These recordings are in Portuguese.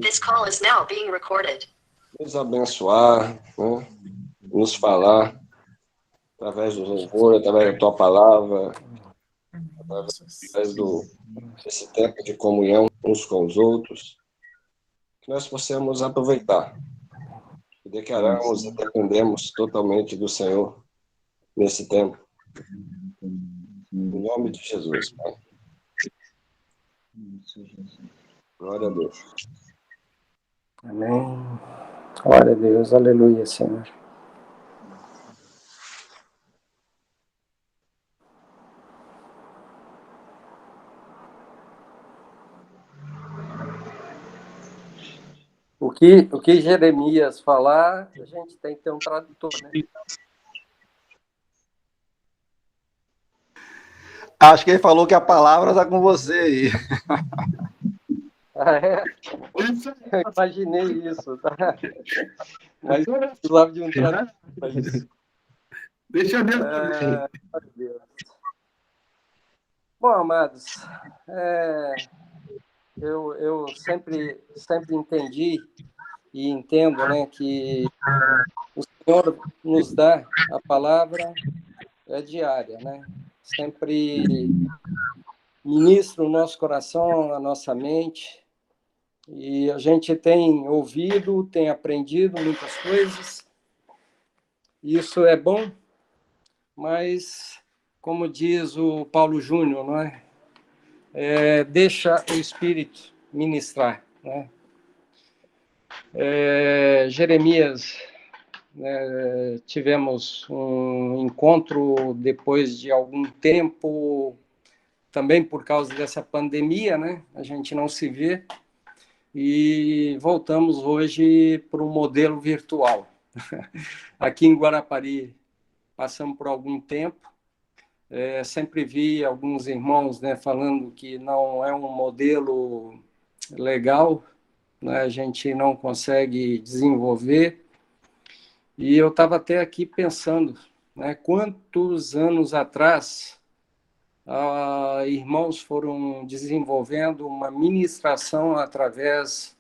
This call is now being recorded. Nos abençoar, né? Nos falar através do louvor, através da tua palavra, através desse tempo de comunhão uns com os outros, que nós possamos aproveitar e declaramos e dependemos totalmente do Senhor nesse tempo. Em nome de Jesus, Pai. Glória a Deus. Amém. Glória a Deus. Aleluia, Senhor. O que Jeremias falar, a gente tem que ter um tradutor, né? Acho que ele falou que a palavra está com você aí. Ah, é? Eu imaginei isso, tá? Mas eu precisava de um tradutor para isso. Deixa eu ver. Meu Deus. Bom, amados, eu sempre entendi e entendo, né, que o Senhor nos dá a palavra diária, né? Sempre ministra o nosso coração, a nossa mente, e a gente tem ouvido, tem aprendido muitas coisas. Isso é bom, mas, como diz o Paulo Júnior, não é? Deixa o Espírito ministrar, né? Jeremias, tivemos um encontro depois de algum tempo, também por causa dessa pandemia, né? A gente não se vê, e voltamos hoje para um modelo virtual. Aqui em Guarapari, passamos por algum tempo, sempre vi alguns irmãos, né, falando que não é um modelo legal, né, a gente não consegue desenvolver. E eu estava até aqui pensando, né, quantos anos atrás irmãos foram desenvolvendo uma ministração através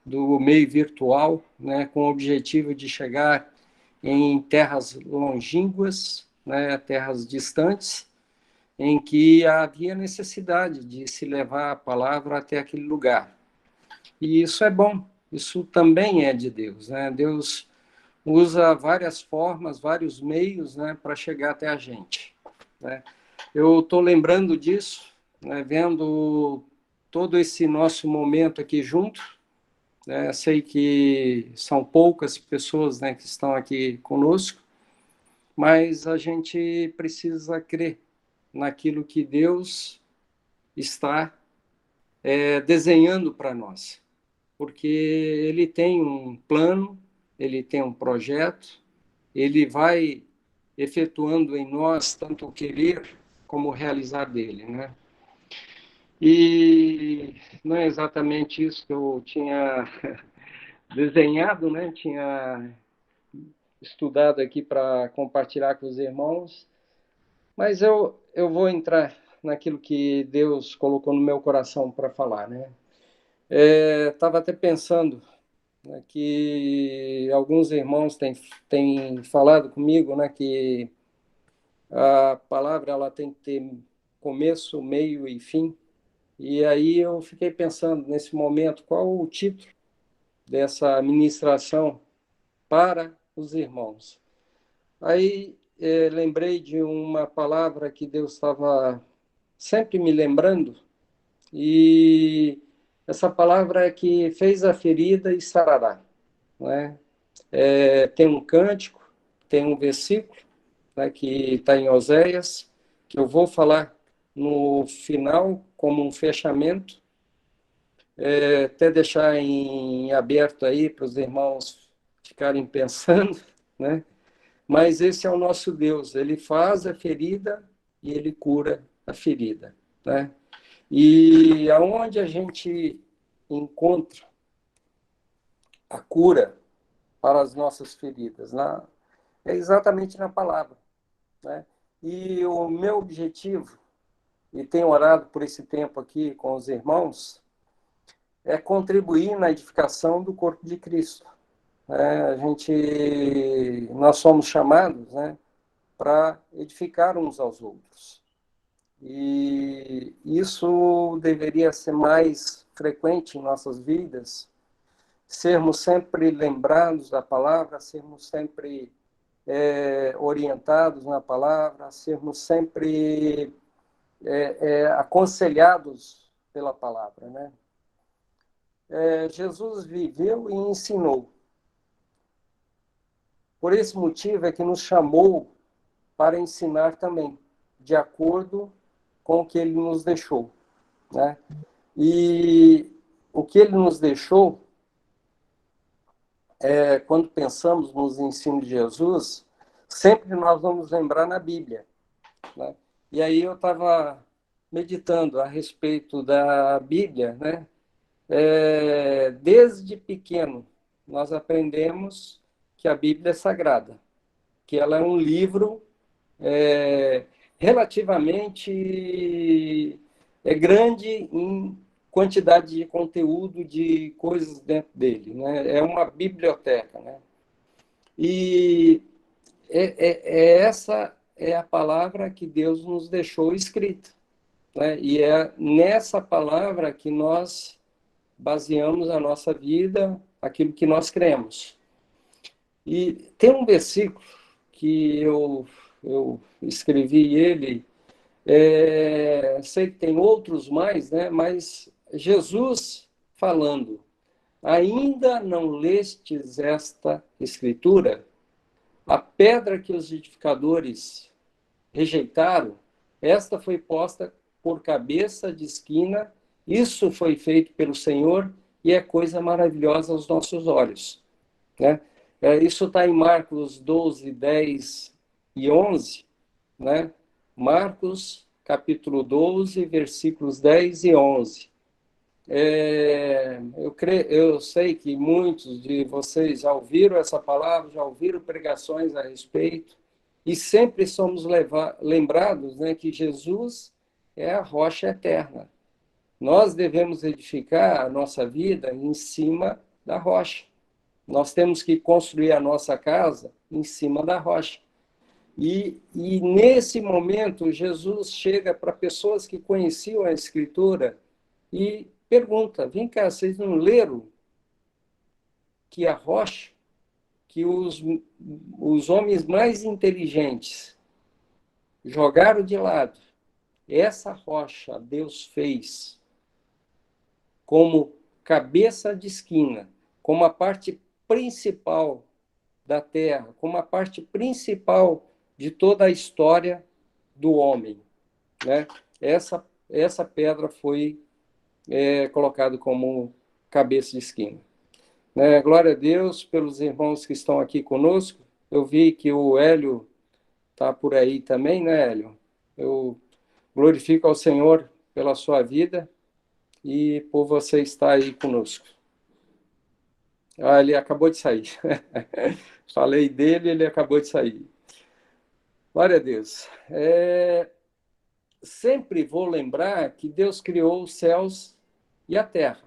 do meio virtual, né, com o objetivo de chegar em terras longínquas, né, terras distantes, em que havia necessidade de se levar a palavra até aquele lugar. E isso é bom, isso também é de Deus, né? Deus usa várias formas, vários meios, né, para chegar até a gente, né? Eu estou lembrando disso, né, vendo todo esse nosso momento aqui junto, né? Sei que são poucas pessoas, né, que estão aqui conosco, mas a gente precisa crer naquilo que Deus está desenhando para nós, porque Ele tem um plano, Ele tem um projeto, Ele vai efetuando em nós tanto o querer como o realizar dele, né? E não é exatamente isso que eu tinha desenhado, né? Tinha estudado aqui para compartilhar com os irmãos, mas eu vou entrar naquilo que Deus colocou no meu coração para falar, né? Estava até pensando, né, que alguns irmãos têm falado comigo, né, que a palavra ela tem que ter começo, meio e fim. E aí eu fiquei pensando nesse momento qual o título dessa ministração para os irmãos. Aí lembrei de uma palavra que Deus estava sempre me lembrando, e essa palavra é que fez a ferida e sarará, não é? Tem um cântico, tem um versículo, né, que está em Oséias, que eu vou falar no final como um fechamento, até deixar em aberto aí para os irmãos ficarem pensando, né? Mas esse é o nosso Deus, ele faz a ferida e ele cura a ferida, né? E aonde a gente encontra a cura para as nossas feridas? É exatamente na palavra, né? E o meu objetivo, e tenho orado por esse tempo aqui com os irmãos, é contribuir na edificação do corpo de Cristo. Nós somos chamados, né, para edificar uns aos outros. E isso deveria ser mais frequente em nossas vidas, sermos sempre lembrados da palavra, sermos sempre orientados na palavra, sermos sempre aconselhados pela palavra, né? Jesus viveu e ensinou. Por esse motivo é que nos chamou para ensinar também, de acordo com o que ele nos deixou, né? E o que ele nos deixou, quando pensamos nos ensinos de Jesus, sempre nós vamos lembrar na Bíblia, né? E aí eu estava meditando a respeito da Bíblia, né? Desde pequeno, nós aprendemos que a Bíblia é sagrada, que ela é um livro relativamente grande em quantidade de conteúdo, de coisas dentro dele, né? É uma biblioteca, né? E essa é a palavra que Deus nos deixou escrita, né? E é nessa palavra que nós baseamos a nossa vida, aquilo que nós cremos. E tem um versículo que eu escrevi ele, sei que tem outros mais, né? Mas Jesus falando: ainda não lestes esta escritura? A pedra que os edificadores rejeitaram, esta foi posta por cabeça de esquina, isso foi feito pelo Senhor e é coisa maravilhosa aos nossos olhos, né? Isso está em Marcos 12, 10 e 11, né? Marcos, capítulo 12, versículos 10 e 11. Eu sei que muitos de vocês já ouviram essa palavra, já ouviram pregações a respeito, e sempre somos lembrados, né, que Jesus é a rocha eterna. Nós devemos edificar a nossa vida em cima da rocha. Nós temos que construir a nossa casa em cima da rocha. E nesse momento, Jesus chega para pessoas que conheciam a Escritura e pergunta: vem cá, vocês não leram que a rocha, que os homens mais inteligentes jogaram de lado, essa rocha Deus fez como cabeça de esquina, como a parte principal da terra, como a parte principal de toda a história do homem, né? Essa pedra foi colocada como cabeça de esquina, né? Glória a Deus pelos irmãos que estão aqui conosco. Eu vi que o Hélio está por aí também, né, Hélio? Eu glorifico ao Senhor pela sua vida e por você estar aí conosco. Ele acabou de sair. Falei dele, ele acabou de sair. Glória a Deus. Sempre vou lembrar que Deus criou os céus e a terra.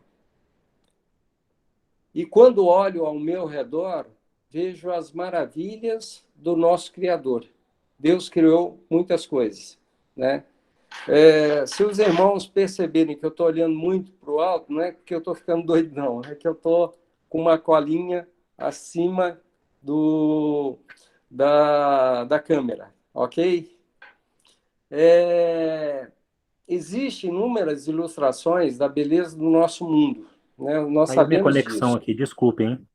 E quando olho ao meu redor, vejo as maravilhas do nosso Criador. Deus criou muitas coisas, né? Se os irmãos perceberem que eu estou olhando muito para o alto, não é que eu estou ficando doido, não. É que eu estou com uma colinha acima da câmera, ok? Existem inúmeras ilustrações da beleza do nosso mundo, né? Nós Aí a minha sabemos conexão disso. aqui, desculpe, hein?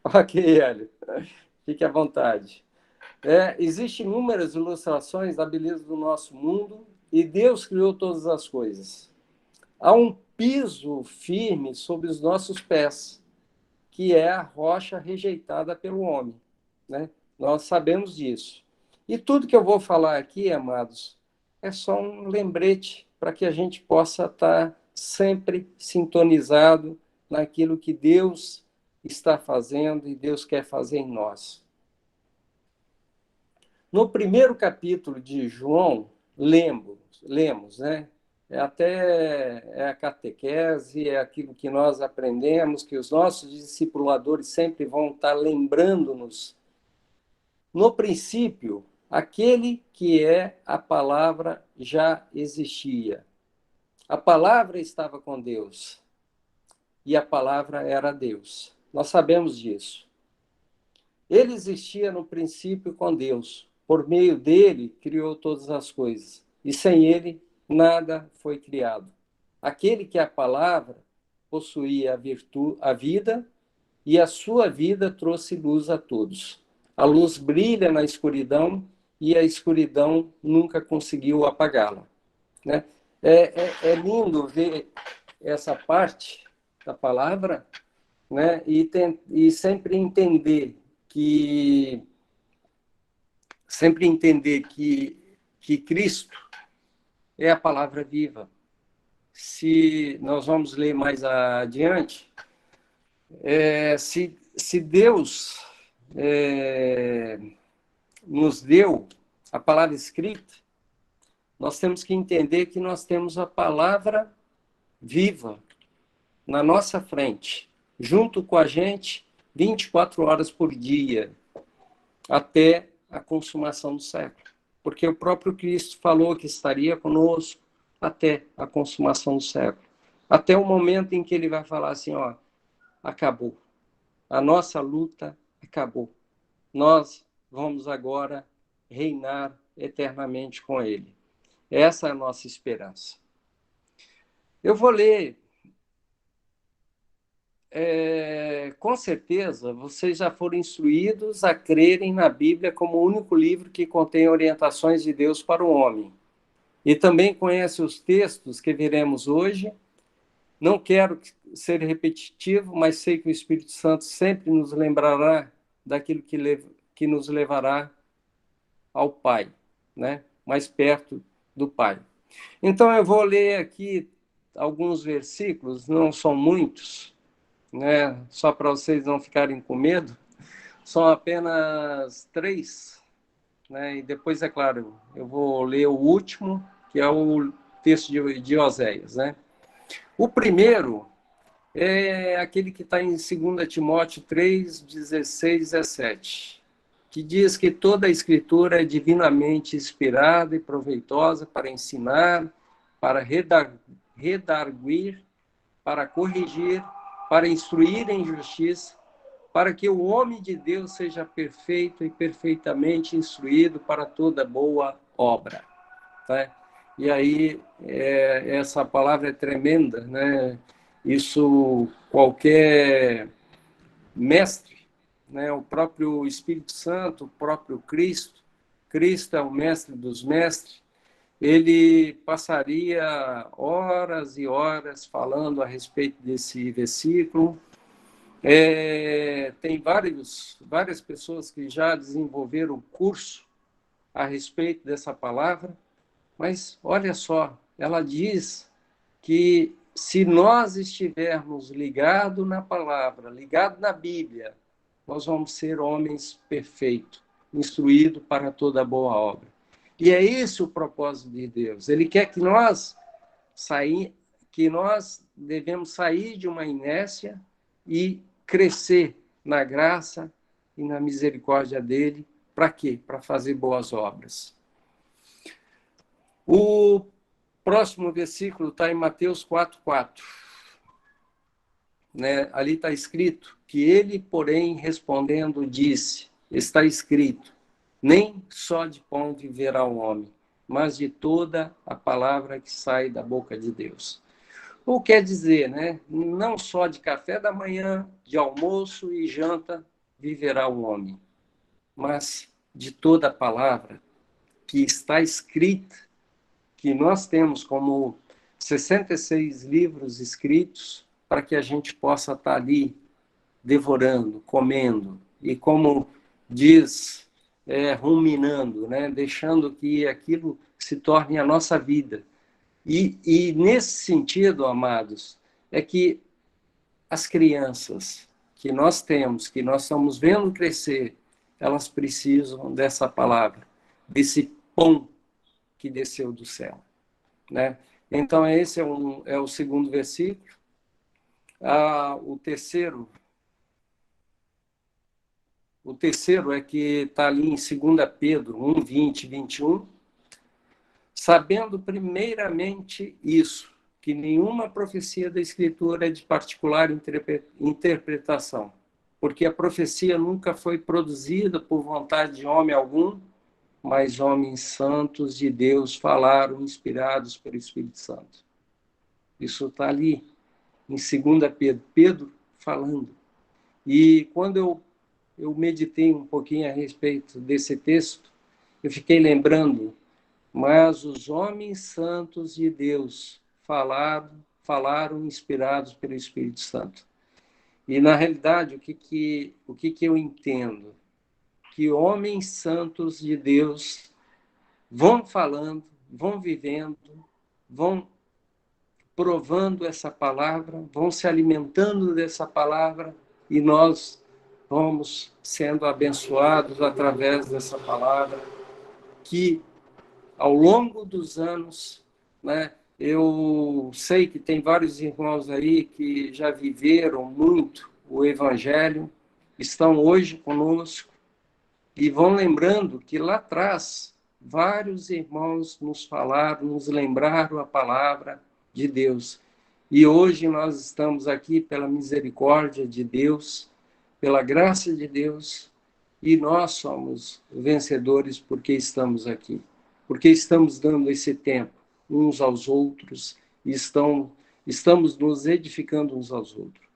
Ok, Hélio, fique à vontade. Existem inúmeras ilustrações da beleza do nosso mundo e Deus criou todas as coisas. Há um piso firme sobre os nossos pés, que é a rocha rejeitada pelo homem, né? Nós sabemos disso. E tudo que eu vou falar aqui, amados, é só um lembrete para que a gente possa estar sempre sintonizado naquilo que Deus está fazendo e Deus quer fazer em nós. No primeiro capítulo de João, lemos, né? é a catequese, é aquilo que nós aprendemos, que os nossos discipuladores sempre vão estar lembrando-nos. No princípio, aquele que é a palavra já existia. A palavra estava com Deus e a palavra era Deus. Nós sabemos disso. Ele existia no princípio com Deus. Por meio dele, criou todas as coisas. E sem ele, nada foi criado. Aquele que é a palavra possuía a vida, e a sua vida trouxe luz a todos. A luz brilha na escuridão, e a escuridão nunca conseguiu apagá-la. Né? É lindo ver essa parte da palavra, né? E sempre entender que Cristo é a palavra viva. Se nós vamos ler mais adiante, se Deus nos deu a palavra escrita, nós temos que entender que nós temos a palavra viva na nossa frente, junto com a gente, 24 horas por dia, até a consumação do século. Porque o próprio Cristo falou que estaria conosco até a consumação do século. Até o momento em que ele vai falar assim, ó, acabou. A nossa luta acabou. Nós vamos agora reinar eternamente com ele. Essa é a nossa esperança. Eu vou ler. Com certeza, vocês já foram instruídos a crerem na Bíblia como o único livro que contém orientações de Deus para o homem. E também conhecem os textos que veremos hoje. Não quero ser repetitivo, mas sei que o Espírito Santo sempre nos lembrará daquilo que nos levará ao Pai, né? Mais perto do Pai. Então, eu vou ler aqui alguns versículos, não são muitos, né? Só para vocês não ficarem com medo. São apenas 3, né? E depois, é claro, eu vou ler o último, que é o texto de Oséias, né? O primeiro é aquele que está em 2 Timóteo 3, 16, 17, que diz que toda a Escritura é divinamente inspirada e proveitosa para ensinar, para redarguir, para corrigir, para instruir em justiça, para que o homem de Deus seja perfeito e perfeitamente instruído para toda boa obra. Tá? E aí, essa palavra é tremenda, né? Isso, qualquer mestre, né? O próprio Espírito Santo, o próprio Cristo é o mestre dos mestres, ele passaria horas e horas falando a respeito desse versículo. Tem várias pessoas que já desenvolveram curso a respeito dessa palavra, mas olha só, ela diz que se nós estivermos ligados na palavra, ligados na Bíblia, nós vamos ser homens perfeitos, instruídos para toda boa obra. E é esse o propósito de Deus. Ele quer que nós devemos sair de uma inércia e crescer na graça e na misericórdia dele. Para quê? Para fazer boas obras. O próximo versículo está em Mateus 4:4. Né? Ali está escrito que ele, porém, respondendo, disse, está escrito, nem só de pão viverá o homem, mas de toda a palavra que sai da boca de Deus. O que quer dizer, né? Não só de café da manhã, de almoço e janta viverá o homem, mas de toda a palavra que está escrita, que nós temos como 66 livros escritos, para que a gente possa estar ali devorando, comendo, e como diz, ruminando, né? Deixando que aquilo se torne a nossa vida. E nesse sentido, amados, é que as crianças que nós temos, que nós estamos vendo crescer, elas precisam dessa palavra, desse pão que desceu do céu, né? Então, esse é o segundo versículo. O terceiro é que está ali em 2 Pedro 1, 20, 21. Sabendo primeiramente isso, que nenhuma profecia da Escritura é de particular interpretação, porque a profecia nunca foi produzida por vontade de homem algum, mas homens santos de Deus falaram, inspirados pelo Espírito Santo. Isso está ali, em 2 Pedro, Pedro falando. E quando eu meditei um pouquinho a respeito desse texto, eu fiquei lembrando, mas os homens santos de Deus falaram inspirados pelo Espírito Santo. E, na realidade, o que eu entendo? Que homens santos de Deus vão falando, vão vivendo, vão provando essa palavra, vão se alimentando dessa palavra, e nós vamos sendo abençoados através dessa palavra, que ao longo dos anos, né, eu sei que tem vários irmãos aí que já viveram muito o Evangelho, estão hoje conosco, e vão lembrando que lá atrás vários irmãos nos falaram, nos lembraram a palavra de Deus. E hoje nós estamos aqui pela misericórdia de Deus, pela graça de Deus, e nós somos vencedores porque estamos aqui, porque estamos dando esse tempo uns aos outros e estamos nos edificando uns aos outros.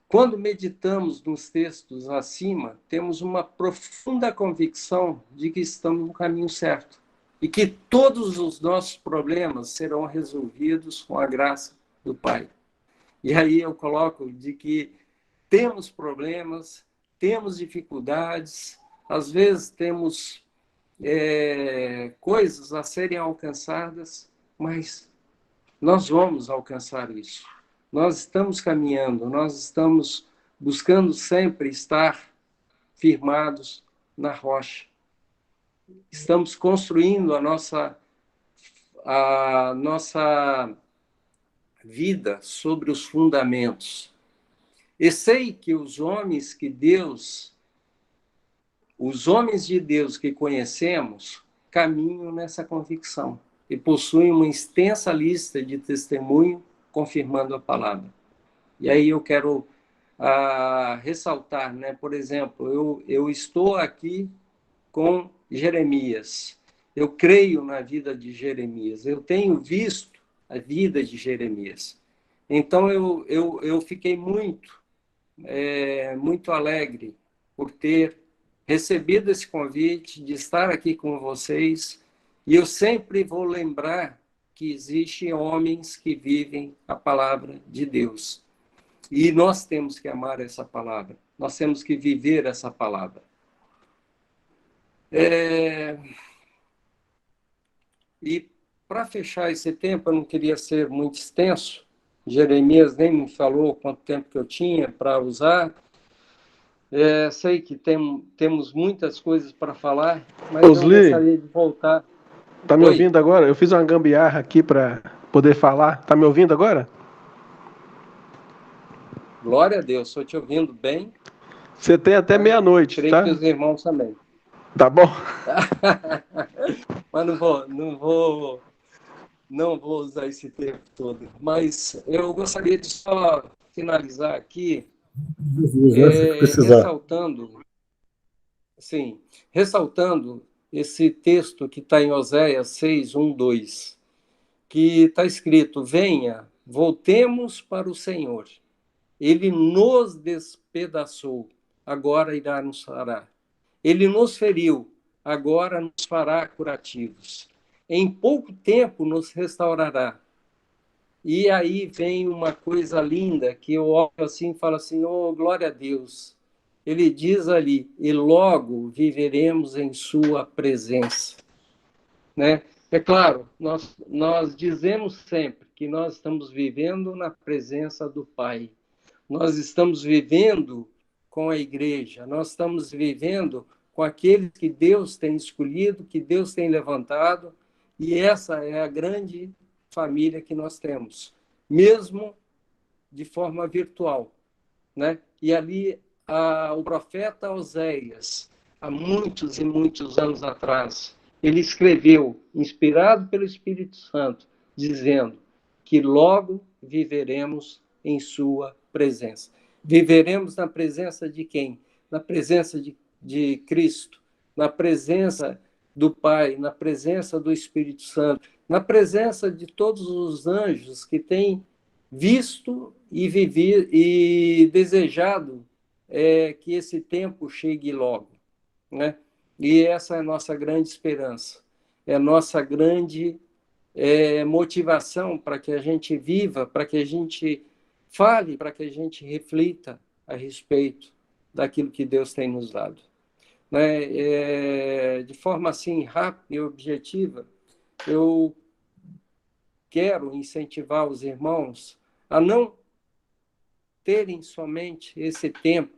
Quando meditamos nos textos acima, temos uma profunda convicção de que estamos no caminho certo e que todos os nossos problemas serão resolvidos com a graça do Pai. E aí eu coloco de que temos problemas, temos dificuldades, às vezes temos coisas a serem alcançadas, mas nós vamos alcançar isso. Nós estamos caminhando, nós estamos buscando sempre estar firmados na rocha. Estamos construindo a nossa vida sobre os fundamentos. E sei que os homens de Deus que conhecemos caminham nessa convicção e possuem uma extensa lista de testemunho confirmando a palavra. E aí eu quero ressaltar, né? Por exemplo, eu estou aqui com Jeremias. Eu creio na vida de Jeremias. Eu tenho visto a vida de Jeremias. Então eu fiquei muito alegre por ter recebido esse convite de estar aqui com vocês. E eu sempre vou lembrar que existem homens que vivem a palavra de Deus. E nós temos que amar essa palavra. Nós temos que viver essa palavra. E para fechar esse tempo, eu não queria ser muito extenso. Jeremias nem me falou quanto tempo que eu tinha para usar. Sei que temos muitas coisas para falar, mas Osli, eu gostaria de voltar. Tá me ouvindo agora? Eu fiz uma gambiarra aqui para poder falar. Tá me ouvindo agora? Glória a Deus, estou te ouvindo bem. Você tem até meia-noite, Creio tá? que os irmãos também. Tá bom? Mas não vou usar esse tempo todo. Mas eu gostaria de só finalizar aqui ressaltando esse texto que está em Oséias 6, 1, 2, que está escrito: venha, voltemos para o Senhor. Ele nos despedaçou, agora irá nos sarar. Ele nos feriu, agora nos fará curativos. Em pouco tempo nos restaurará. E aí vem uma coisa linda, que eu olho assim e falo assim, oh, glória a Deus. Ele diz ali, e logo viveremos em sua presença. Né? É claro, nós dizemos sempre que nós estamos vivendo na presença do Pai. Nós estamos vivendo com a igreja, nós estamos vivendo com aqueles que Deus tem escolhido, que Deus tem levantado, e essa é a grande família que nós temos, mesmo de forma virtual, né? E ali o profeta Oséias, há muitos e muitos anos atrás, ele escreveu, inspirado pelo Espírito Santo, dizendo que logo viveremos em sua presença. Viveremos na presença de quem? Na presença de Cristo, na presença do Pai, na presença do Espírito Santo, na presença de todos os anjos que têm visto e vivido e desejado que esse tempo chegue logo, né? E essa é a nossa grande esperança, é a nossa grande motivação para que a gente viva, para que a gente fale, para que a gente reflita a respeito daquilo que Deus tem nos dado. Né? De forma assim rápida e objetiva, eu quero incentivar os irmãos a não terem somente esse tempo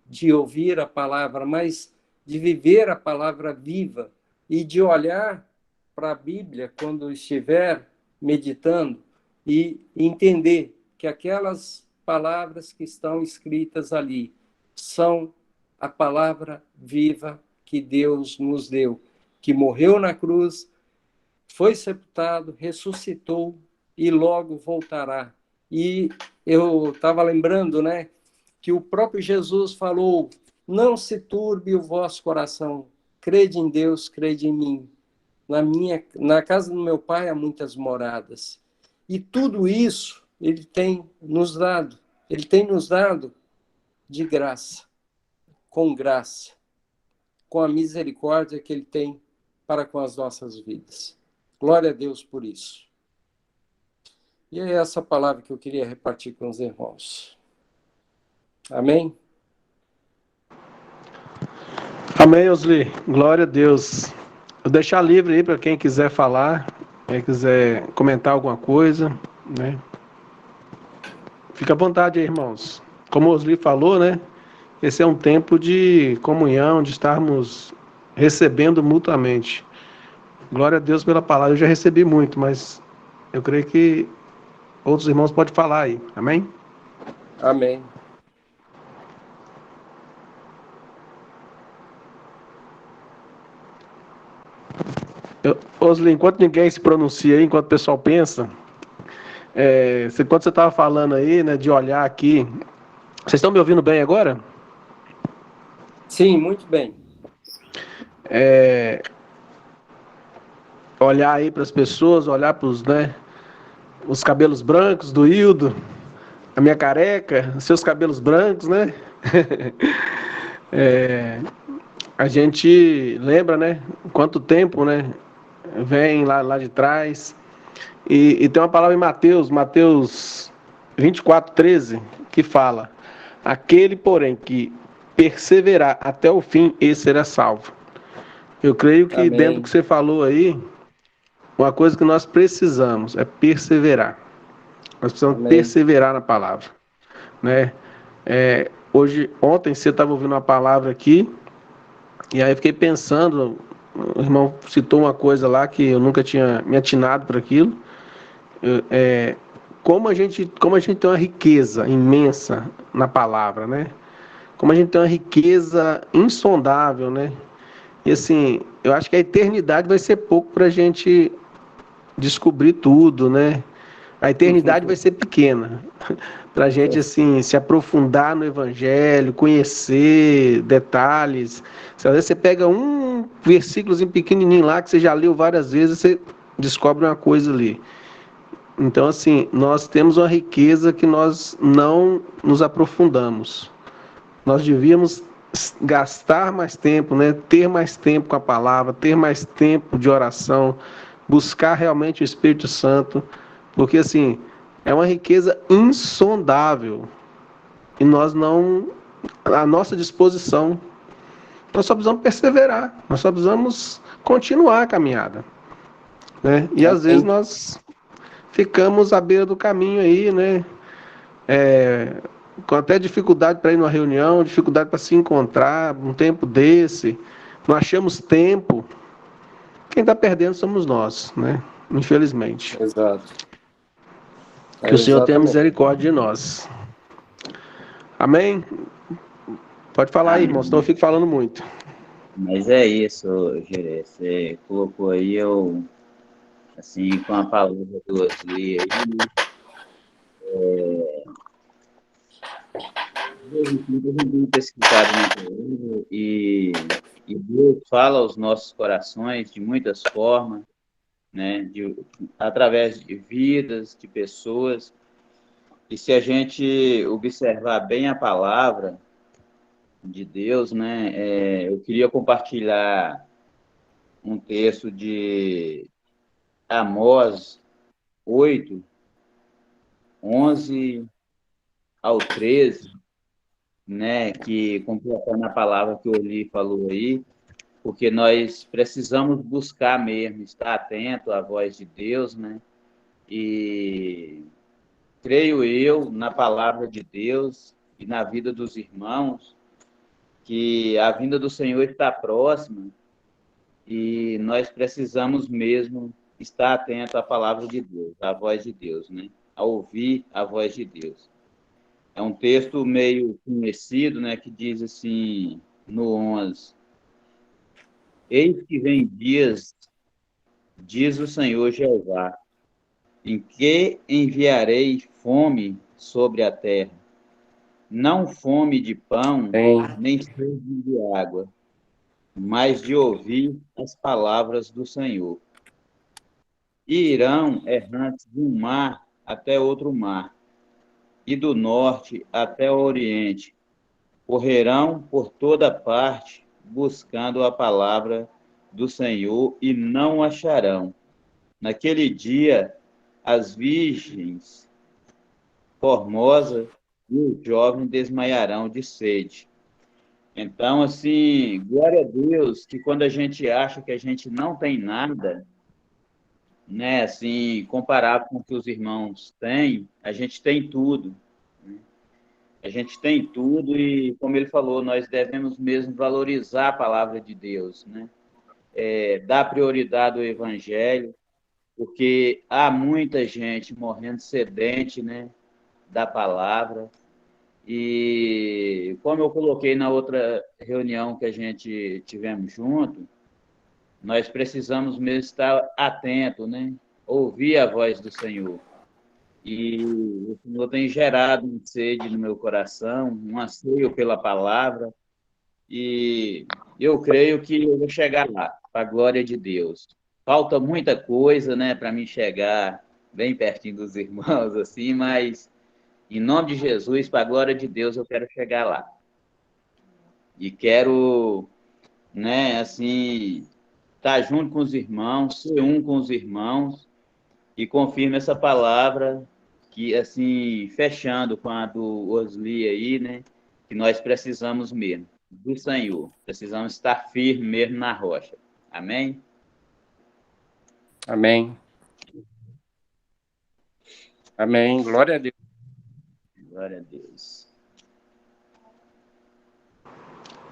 de ouvir a palavra, mas de viver a palavra viva e de olhar para a Bíblia quando estiver meditando e entender que aquelas palavras que estão escritas ali são a palavra viva que Deus nos deu, que morreu na cruz, foi sepultado, ressuscitou e logo voltará. E eu estava lembrando, né, que o próprio Jesus falou: não se turbe o vosso coração, crede em Deus, crede em mim. Na casa do meu pai há muitas moradas. E tudo isso ele tem nos dado de graça, com a misericórdia que ele tem para com as nossas vidas. Glória a Deus por isso. E é essa palavra que eu queria repartir com os irmãos. Amém? Amém, Osli. Glória a Deus. Vou deixar livre aí para quem quiser falar, quem quiser comentar alguma coisa, né? Fica à vontade aí, irmãos. Como o Osli falou, né? Esse é um tempo de comunhão, de estarmos recebendo mutuamente. Glória a Deus pela palavra. Eu já recebi muito, mas eu creio que outros irmãos podem falar aí. Amém? Amém. Osli, enquanto ninguém se pronuncia aí, enquanto o pessoal pensa, enquanto você estava falando aí, né, de olhar aqui, vocês estão me ouvindo bem agora? Sim, muito bem. Olhar aí para as pessoas, olhar para os cabelos brancos do Hildo, a minha careca, seus cabelos brancos, né? A gente lembra, né? Quanto tempo, né? Vem lá de trás. E tem uma palavra em Mateus 24:13, que fala: aquele, porém, que perseverar até o fim, esse será salvo. Eu creio que Amém. dentro do que você falou aí, uma coisa que nós precisamos é perseverar. Nós precisamos Amém. perseverar na palavra, né? Ontem você estava ouvindo uma palavra aqui, e aí eu fiquei pensando, o irmão citou uma coisa lá que eu nunca tinha me atinado para aquilo. Como a gente tem uma riqueza imensa na palavra, né? Como a gente tem uma riqueza insondável, né? E assim, eu acho que a eternidade vai ser pouco para a gente descobrir tudo, né? A eternidade vai ser pequena para a gente assim se aprofundar no Evangelho, conhecer detalhes. Às vezes você pega um versículozinho pequenininho lá que você já leu várias vezes, você descobre uma coisa ali. Então, assim, nós temos uma riqueza que nós não nos aprofundamos. Nós devíamos gastar mais tempo, né? Ter mais tempo com a palavra, ter mais tempo de oração, buscar realmente o Espírito Santo, porque, assim, é uma riqueza insondável e nós não, à nossa disposição, nós só precisamos perseverar, nós só precisamos continuar a caminhada, né? E às vezes nós ficamos à beira do caminho aí, né? Com até dificuldade para ir numa reunião, dificuldade para se encontrar, um tempo desse, não achamos tempo. Quem está perdendo somos nós, né? infelizmente. Exato. Que o Senhor tenha Exatamente. misericórdia de nós. Amém? Pode falar aí, irmão, senão eu fico falando muito. Mas é isso, Gerê. Você colocou aí, eu, assim, com a palavra do Osli aí, eu tenho pesquisado na palavra e Deus fala aos nossos corações de muitas formas, né? Através de vidas, de pessoas. E se a gente observar bem a palavra de Deus, né? Eu queria compartilhar um texto de Amós 8, 11 ao 13, né? Que completando a palavra que o Oli falou aí, porque nós precisamos buscar mesmo, estar atento à voz de Deus, né? E creio eu na palavra de Deus e na vida dos irmãos, que a vinda do Senhor está próxima e nós precisamos mesmo estar atento à palavra de Deus, à voz de Deus, né? A ouvir a voz de Deus. É um texto meio conhecido, né, que diz assim, no 11, Eis que vem dias, diz o Senhor Jeová, em que enviarei fome sobre a terra, não fome de pão, nem sede de água, mas de ouvir as palavras do Senhor. E irão errantes de um mar até outro mar, e do norte até o oriente, correrão por toda parte, buscando a palavra do Senhor, e não acharão. Naquele dia, as virgens formosas e os jovens desmaiarão de sede. Então, assim, glória a Deus, que quando a gente acha que a gente não tem nada, né, assim, comparado com o que os irmãos têm, a gente tem tudo. Né? A gente tem tudo e, como ele falou, nós devemos mesmo valorizar a palavra de Deus, né? Dar prioridade ao evangelho, porque há muita gente morrendo sedente, né, da palavra. E como eu coloquei na outra reunião que a gente tivemos junto, nós precisamos mesmo estar atento, né? Ouvir a voz do Senhor. E o Senhor tem gerado uma sede no meu coração, um anseio pela palavra, e eu creio que eu vou chegar lá, para a glória de Deus. Falta muita coisa, né, para mim chegar bem pertinho dos irmãos, assim, mas em nome de Jesus, para a glória de Deus, eu quero chegar lá. E quero, né, assim, estar junto com os irmãos, ser um com os irmãos, e confirmo essa palavra que, assim, fechando com a do Osli aí, né, que nós precisamos mesmo do Senhor. Precisamos estar firmes mesmo na rocha. Amém? Amém. Amém. Glória a Deus. Glória a Deus.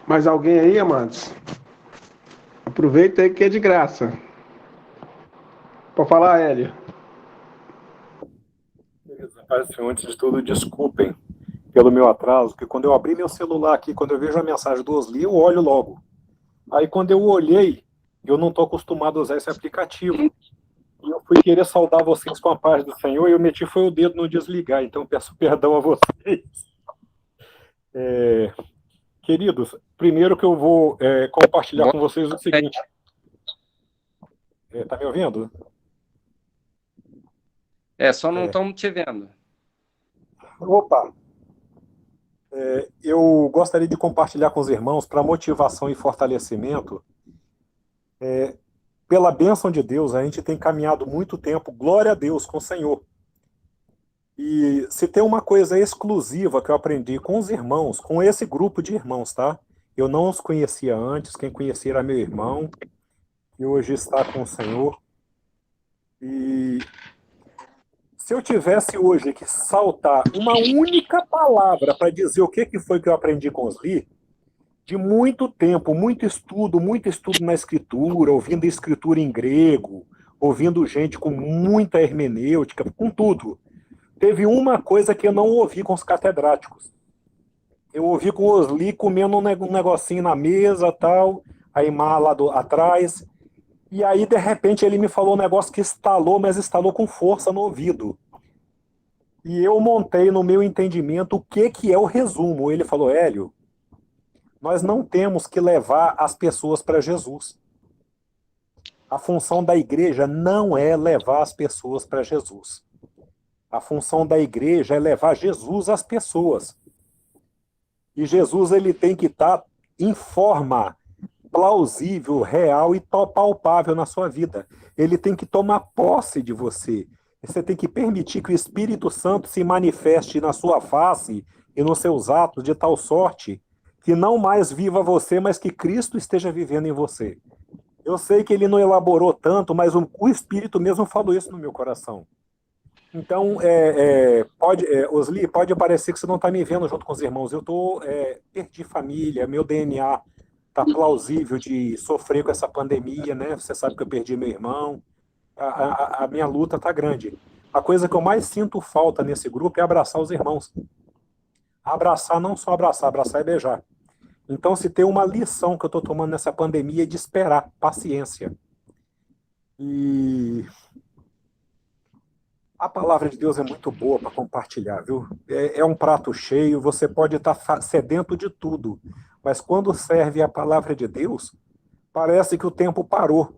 Mais alguém aí, amados? Aproveita aí que é de graça. Pode falar, Hélio. Beleza, Pai do Senhor, antes de tudo, desculpem pelo meu atraso, que quando eu abri meu celular aqui, quando eu vejo a mensagem do Osli, eu olho logo. Aí quando eu olhei, eu não estou acostumado a usar esse aplicativo. E eu fui querer saudar vocês com a paz do Senhor e eu meti foi o dedo no desligar, então peço perdão a vocês. Queridos, primeiro que eu vou compartilhar com vocês o seguinte. Tá me ouvindo? Só não estamos te vendo. Opa! Eu gostaria de compartilhar com os irmãos para motivação e fortalecimento. Pela bênção de Deus, a gente tem caminhado muito tempo, glória a Deus, com o Senhor. E se tem uma coisa exclusiva que eu aprendi com os irmãos, com esse grupo de irmãos, tá? Eu não os conhecia antes, quem conhecia era meu irmão, que hoje está com o Senhor. E se eu tivesse hoje que saltar uma única palavra para dizer o que foi que eu aprendi com os Osli, de muito tempo, muito estudo na escritura, ouvindo escritura em grego, ouvindo gente com muita hermenêutica, com tudo. Teve uma coisa que eu não ouvi com os catedráticos. Eu ouvi com o Osli comendo um negocinho na mesa, tal, a Imá lá atrás, e aí, de repente, ele me falou um negócio que estalou, mas estalou com força no ouvido. E eu montei no meu entendimento o que é o resumo. Ele falou, Hélio, nós não temos que levar as pessoas para Jesus. A função da igreja não é levar as pessoas para Jesus. A função da igreja é levar Jesus às pessoas. E Jesus ele tem que estar em forma plausível, real e palpável na sua vida. Ele tem que tomar posse de você. Você tem que permitir que o Espírito Santo se manifeste na sua face e nos seus atos de tal sorte que não mais viva você, mas que Cristo esteja vivendo em você. Eu sei que ele não elaborou tanto, mas o Espírito mesmo falou isso no meu coração. Então, Osli, pode parecer que você não está me vendo junto com os irmãos. Perdi família, meu DNA está plausível de sofrer com essa pandemia, né? Você sabe que eu perdi meu irmão. A minha luta está grande. A coisa que eu mais sinto falta nesse grupo é abraçar os irmãos. Abraçar, não só abraçar é beijar. Então, se tem uma lição que eu estou tomando nessa pandemia é de esperar, paciência. E a palavra de Deus é muito boa para compartilhar, viu? É um prato cheio, você pode estar sedento de tudo, mas quando serve a palavra de Deus, parece que o tempo parou.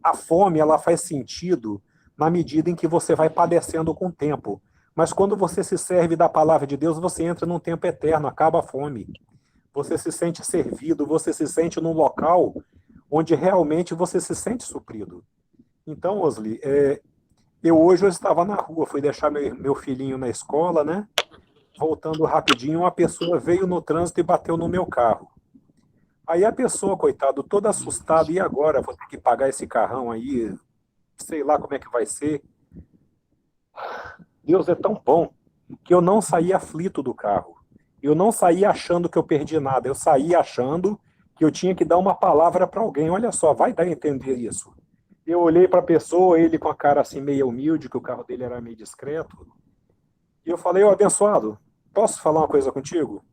A fome, ela faz sentido na medida em que você vai padecendo com o tempo. Mas quando você se serve da palavra de Deus, você entra num tempo eterno, acaba a fome. Você se sente servido, você se sente num local onde realmente você se sente suprido. Então, Osli, hoje eu estava na rua, fui deixar meu filhinho na escola, né? Voltando rapidinho, uma pessoa veio no trânsito e bateu no meu carro. Aí a pessoa, coitado, toda assustada, e agora? Vou ter que pagar esse carrão aí, sei lá como é que vai ser. Deus é tão bom que eu não saí aflito do carro. Eu não saí achando que eu perdi nada, eu saí achando que eu tinha que dar uma palavra para alguém. Olha só, vai dar a entender isso. Eu olhei para a pessoa, ele com a cara assim meio humilde, que o carro dele era meio discreto, e eu falei, abençoado, posso falar uma coisa contigo?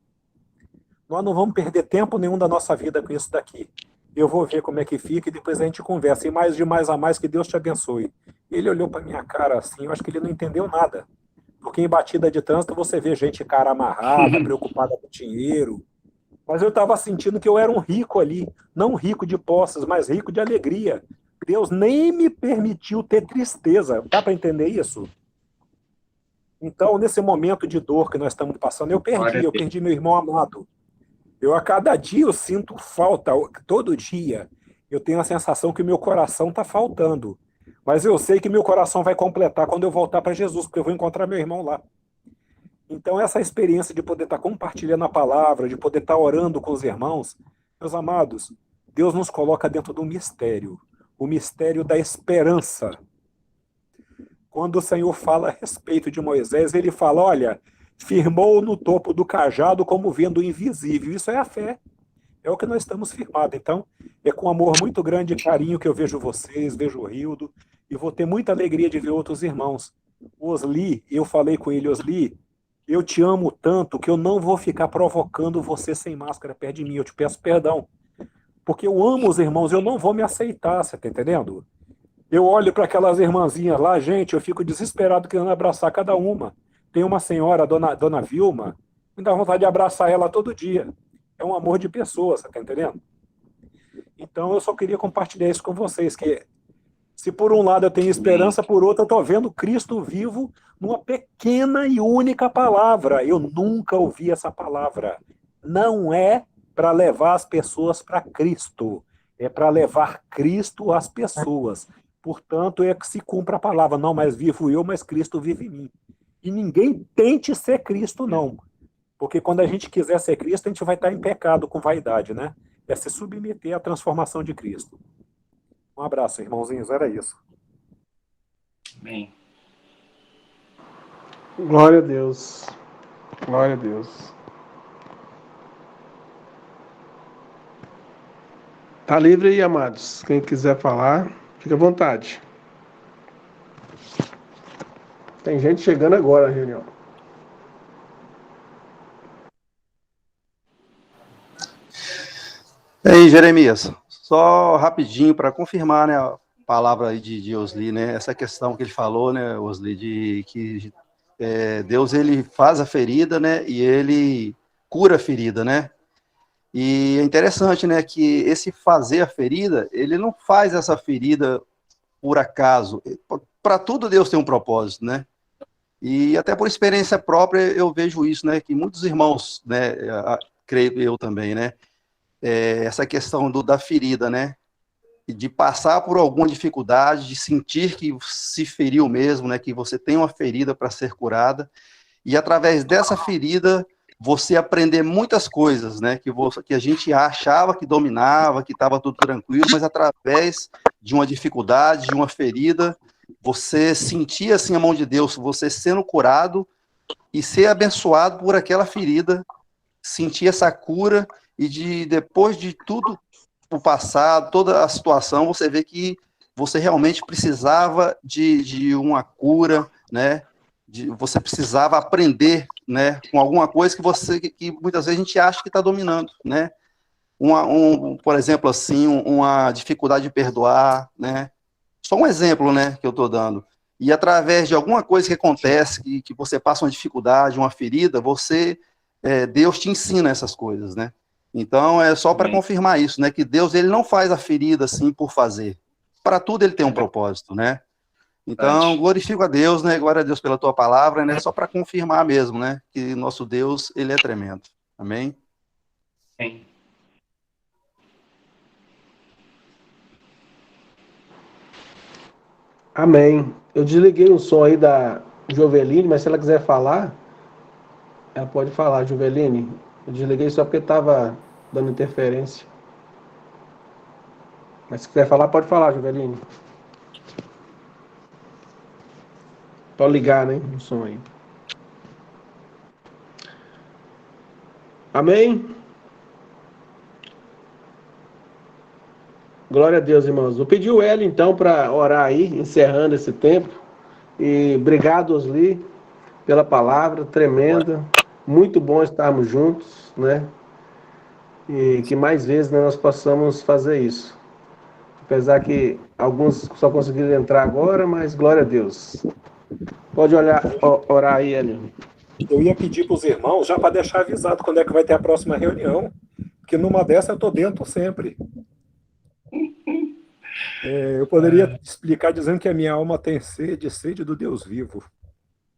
Nós não vamos perder tempo nenhum da nossa vida com isso daqui. Eu vou ver como é que fica e depois a gente conversa. E mais de mais a mais, que Deus te abençoe. Ele olhou para minha cara assim, eu acho que ele não entendeu nada. Porque em batida de trânsito você vê gente cara amarrada, preocupada com dinheiro. Mas eu estava sentindo que eu era um rico ali. Não rico de posses, mas rico de alegria. Deus nem me permitiu ter tristeza. Dá para entender isso? Então, nesse momento de dor que nós estamos passando, eu perdi meu irmão amado. A cada dia eu sinto falta, todo dia eu tenho a sensação que meu coração está faltando. Mas eu sei que meu coração vai completar quando eu voltar para Jesus, porque eu vou encontrar meu irmão lá. Então, essa experiência de poder estar compartilhando a palavra, de poder estar orando com os irmãos, meus amados, Deus nos coloca dentro do mistério, o mistério da esperança. Quando o Senhor fala a respeito de Moisés, ele fala, olha, firmou no topo do cajado como vendo o invisível. Isso é a fé. É o que nós estamos firmados. Então, é com amor muito grande e carinho que eu vejo vocês, vejo o Rildo, e vou ter muita alegria de ver outros irmãos. O Osli, eu falei com ele, Osli, eu te amo tanto que eu não vou ficar provocando você sem máscara perto de mim. Eu te peço perdão. Porque eu amo os irmãos, eu não vou me aceitar, você está entendendo? Eu olho para aquelas irmãzinhas lá, gente, eu fico desesperado querendo abraçar cada uma. Tem uma senhora, a dona Vilma, me dá vontade de abraçar ela todo dia. É um amor de pessoa, você está entendendo? Então eu só queria compartilhar isso com vocês, que se por um lado eu tenho esperança, por outro eu estou vendo Cristo vivo numa pequena e única palavra. Eu nunca ouvi essa palavra. Não é para levar as pessoas para Cristo, é para levar Cristo às pessoas. Portanto, é que se cumpra a palavra, não mais vivo eu, mas Cristo vive em mim. E ninguém tente ser Cristo, não. Porque quando a gente quiser ser Cristo, a gente vai estar em pecado com vaidade, né? É se submeter à transformação de Cristo. Um abraço, irmãozinhos, era isso. Bem. Glória a Deus. Glória a Deus. Tá livre aí, amados. Quem quiser falar, fica à vontade. Tem gente chegando agora na reunião. E aí, Jeremias, só rapidinho para confirmar, né, a palavra aí de Osli, né, essa questão que ele falou, né, Osli, de que Deus, ele faz a ferida, né, e ele cura a ferida, né, e é interessante, né, que esse fazer a ferida, ele não faz essa ferida por acaso, para tudo Deus tem um propósito, né, e até por experiência própria eu vejo isso, né, que muitos irmãos, né, creio eu também, né, essa questão da ferida, né? De passar por alguma dificuldade, de sentir que se feriu mesmo, né? Que você tem uma ferida para ser curada, e através dessa ferida você aprender muitas coisas, né? Que a gente achava que dominava, que estava tudo tranquilo, mas através de uma dificuldade, de uma ferida, você sentia assim a mão de Deus, você sendo curado e ser abençoado por aquela ferida, sentir essa cura. E depois de tudo o passado, toda a situação, você vê que você realmente precisava de uma cura, né? Você precisava aprender, né? Com alguma coisa que muitas vezes a gente acha que está dominando, né? Por exemplo, assim, uma dificuldade de perdoar, né? Só um exemplo, né? Que eu estou dando. E através de alguma coisa que acontece, que você passa uma dificuldade, uma ferida, Deus te ensina essas coisas, né? Então, é só para confirmar isso, né? Que Deus, ele não faz a ferida assim por fazer. Para tudo ele tem um propósito, né? Então, glorifico a Deus, né? Glória a Deus pela tua palavra, né? Só para confirmar mesmo, né? Que nosso Deus, ele é tremendo. Amém? Sim. Amém. Eu desliguei o som aí da Joveline, mas se ela quiser falar, ela pode falar, Joveline. Eu desliguei só porque estava dando interferência. Mas se quiser falar, pode falar, Joveline. Pode ligar, né? O som aí. Amém? Glória a Deus, irmãos. Vou pedir o Hélio, então, para orar aí, encerrando esse tempo. E obrigado, Osli, pela palavra tremenda. Muito bom estarmos juntos, né? E que mais vezes, né, nós possamos fazer isso. Apesar que alguns só conseguiram entrar agora, mas glória a Deus. Pode orar aí, Hélio. Eu ia pedir para os irmãos, já para deixar avisado quando é que vai ter a próxima reunião, porque numa dessa eu estou dentro sempre. Eu poderia explicar dizendo que a minha alma tem sede do Deus vivo.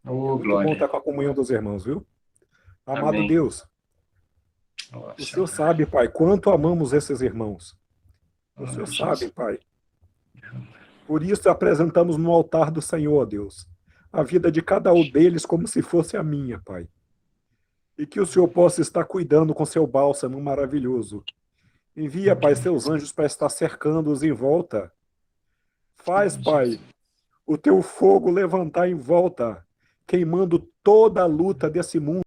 Muito bom estar com a comunhão dos irmãos, viu? Amado Amém. Deus, o Senhor sabe, Pai, quanto amamos esses irmãos. O Senhor sabe, Pai. Por isso apresentamos no altar do Senhor, Deus, a vida de cada um deles como se fosse a minha, Pai. E que o Senhor possa estar cuidando com seu bálsamo maravilhoso. Envia, Pai, seus anjos para estar cercando-os em volta. Faz, Pai, o teu fogo levantar em volta, queimando toda a luta desse mundo.